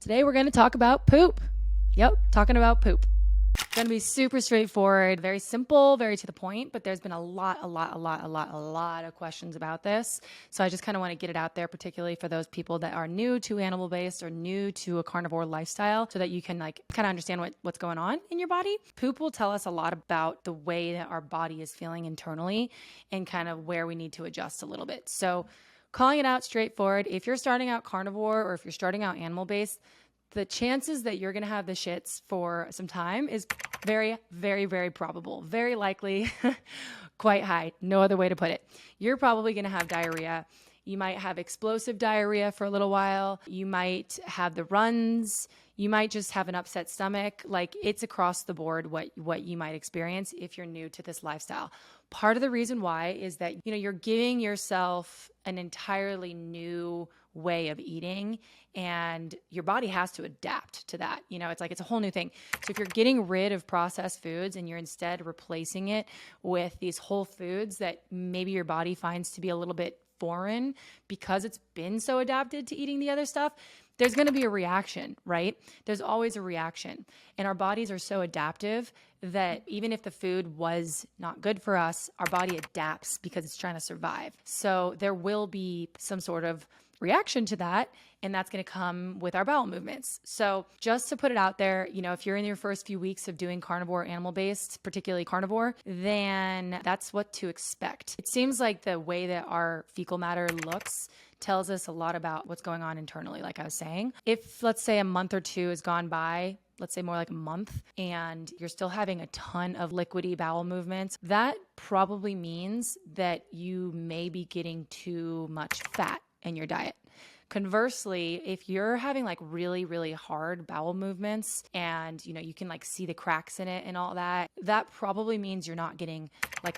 Today we're going to talk about poop. Yep, talking about poop. It's going to be super straightforward, very simple, very to the point, but there's been a lot of questions about this. So I just kind of want to get it out there, particularly for those people that are new to animal-based or new to a carnivore lifestyle, so that you can kind of understand what's going on in your body. Poop will tell us a lot about the way that our body is feeling internally and kind of where we need to adjust a little bit. So calling it out straightforward, if you're starting out carnivore or if you're starting out animal-based, the chances that you're going to have the shits for some time is very, very, very probable. Very likely, quite high. No other way to put it. You're probably going to have diarrhea. You might have explosive diarrhea for a little while. You might have the runs. You might just have an upset stomach. Like, it's across the board what you might experience if you're new to this lifestyle. Part of the reason why is that, you're giving yourself an entirely new way of eating, and your body has to adapt to that. It's a whole new thing. So if you're getting rid of processed foods and you're instead replacing it with these whole foods that maybe your body finds to be a little bit foreign because it's been so adapted to eating the other stuff, there's going to be a reaction, right? There's always a reaction. And our bodies are so adaptive that even if the food was not good for us, our body adapts because it's trying to survive. So there will be some sort of reaction to that, and that's going to come with our bowel movements. So just to put it out there, if you're in your first few weeks of doing carnivore, animal-based, particularly carnivore, then that's what to expect. It seems like the way that our fecal matter looks tells us a lot about what's going on internally, like I was saying. If, let's say, a month or two has gone by, let's say more like a month, and you're still having a ton of liquidy bowel movements, that probably means that you may be getting too much fat in your diet. Conversely, if you're having really, really hard bowel movements and, you can see the cracks in it and all that, that probably means you're not getting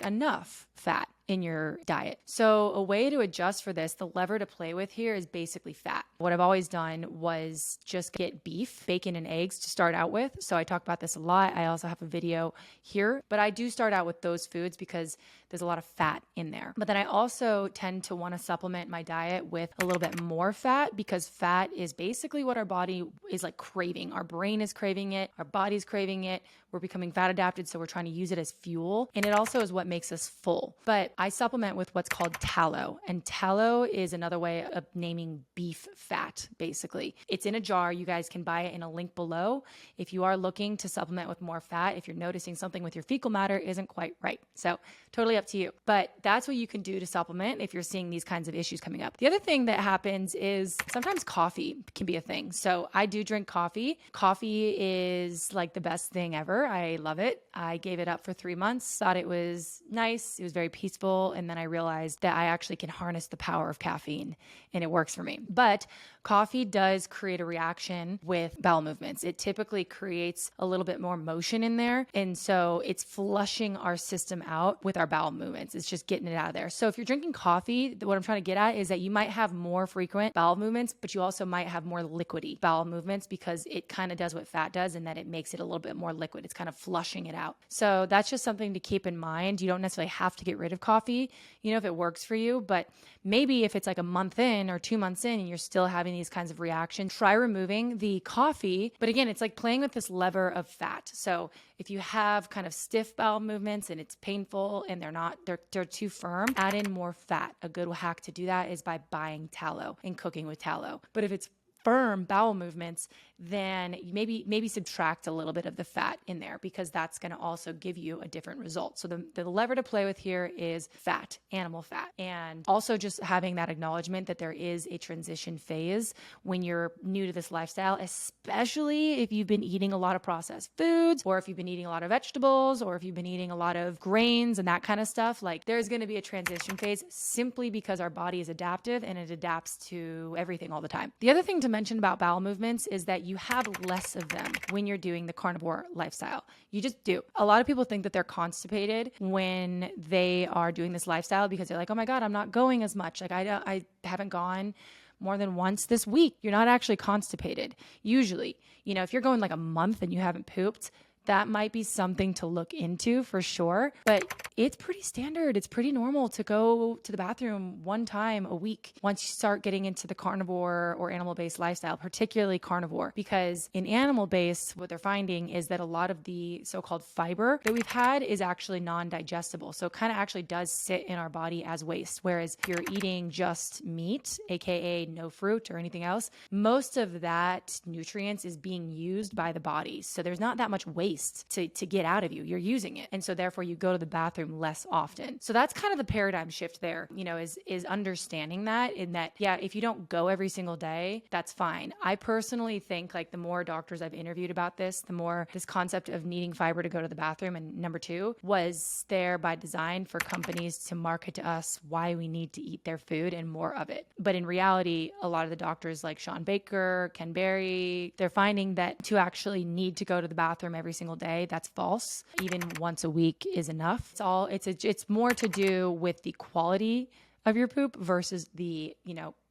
enough fat in your diet. So a way to adjust for this, the lever to play with here is basically fat. What I've always done was just get beef, bacon, and eggs to start out with. So I talk about this a lot. I also have a video here, but I do start out with those foods because there's a lot of fat in there. But then I also tend to want to supplement my diet with a little bit more fat, because fat is basically what our body is craving. Our brain is craving it. Our body's craving it. We're becoming fat adapted, so we're trying to use it as fuel. And it also is what makes us full. But I supplement with what's called tallow. And tallow is another way of naming beef fat, basically. It's in a jar. You guys can buy it in a link below if you are looking to supplement with more fat, if you're noticing something with your fecal matter isn't quite right. So totally up to you. But that's what you can do to supplement if you're seeing these kinds of issues coming up. The other thing that happens is sometimes coffee can be a thing. So I do drink coffee. Coffee is the best thing ever. I love it. I gave it up for 3 months, thought it was nice. It was very peaceful. And then I realized that I actually can harness the power of caffeine, and it works for me. But coffee does create a reaction with bowel movements. It typically creates a little bit more motion in there. And so it's flushing our system out with our bowel movements. It's just getting it out of there. So if you're drinking coffee, what I'm trying to get at is that you might have more frequent bowel movements, but you also might have more liquidy bowel movements, because it kind of does what fat does, and that it makes it a little bit more liquid. It's kind of flushing it out. So that's just something to keep in mind. You don't necessarily have to get rid of coffee, if it works for you, but maybe if it's a month in or 2 months in and you're still having these kinds of reactions, try removing the coffee. But again, it's playing with this lever of fat. So if you have kind of stiff bowel movements and it's painful and they're too firm, add in more fat. A good hack to do that is by buying tallow and cooking with tallow. But if it's firm bowel movements, then maybe subtract a little bit of the fat in there, because that's going to also give you a different result. So the lever to play with here is fat, animal fat. And also just having that acknowledgement that there is a transition phase when you're new to this lifestyle, especially if you've been eating a lot of processed foods, or if you've been eating a lot of vegetables, or if you've been eating a lot of grains and that kind of stuff. There's going to be a transition phase, simply because our body is adaptive and it adapts to everything all the time. The other thing to mention about bowel movements is that you have less of them when you're doing the carnivore lifestyle. You just do. A lot of people think that they're constipated when they are doing this lifestyle, because they're like, oh my God, I'm not going as much. I haven't gone more than once this week. You're not actually constipated. Usually, if you're going a month and you haven't pooped, that might be something to look into for sure. But it's pretty standard. It's pretty normal to go to the bathroom one time a week once you start getting into the carnivore or animal-based lifestyle, particularly carnivore, because in animal-based, what they're finding is that a lot of the so-called fiber that we've had is actually non-digestible. So it kind of actually does sit in our body as waste. Whereas if you're eating just meat, AKA no fruit or anything else, most of that nutrients is being used by the body. So there's not that much waste to get out of you. You're using it. And so therefore you go to the bathroom less often. So that's kind of the paradigm shift there, is understanding that, in that, yeah, if you don't go every single day, that's fine. I personally think like the more doctors I've interviewed about this, the more this concept of needing fiber to go to the bathroom, and number two, was there by design for companies to market to us why we need to eat their food and more of it. But in reality, a lot of the doctors like Sean Baker, Ken Berry, they're finding that to actually need to go to the bathroom every single day, that's false. Even once a week is enough. It's more to do with the quality of your poop versus the,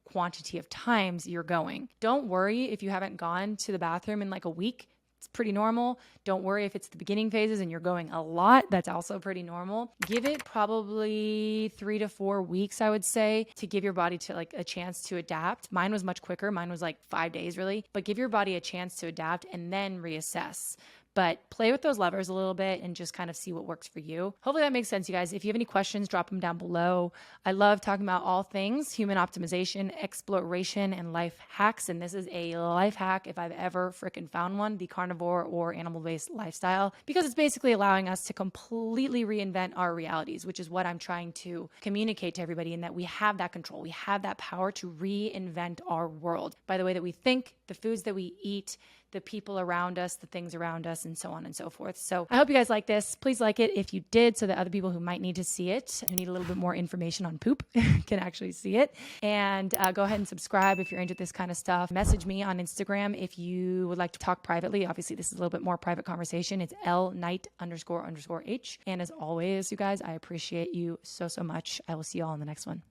quantity of times you're going. Don't worry if you haven't gone to the bathroom in like a week. It's pretty normal. Don't worry if it's the beginning phases and you're going a lot. That's also pretty normal. Give it probably 3 to 4 weeks, I would say, to give your body to like a chance to adapt. Mine was much quicker. Mine was like 5 days really, but give your body a chance to adapt and then reassess. But play with those levers a little bit and just kind of see what works for you. Hopefully that makes sense, you guys. If you have any questions, drop them down below. I love talking about all things human optimization, exploration, and life hacks. And this is a life hack if I've ever freaking found one, the carnivore or animal-based lifestyle, because it's basically allowing us to completely reinvent our realities, which is what I'm trying to communicate to everybody, in that we have that control. We have that power to reinvent our world by the way that we think, the foods that we eat, the people around us, the things around us, and so on and so forth. So I hope you guys like this. Please like it if you did, so that other people who might need to see it, who need a little bit more information on poop, can actually see it. And go ahead and subscribe if you're into this kind of stuff. Message me on Instagram if you would like to talk privately. Obviously, this is a little bit more private conversation. It's lknight__h. And as always, you guys, I appreciate you so much. I will see you all in the next one.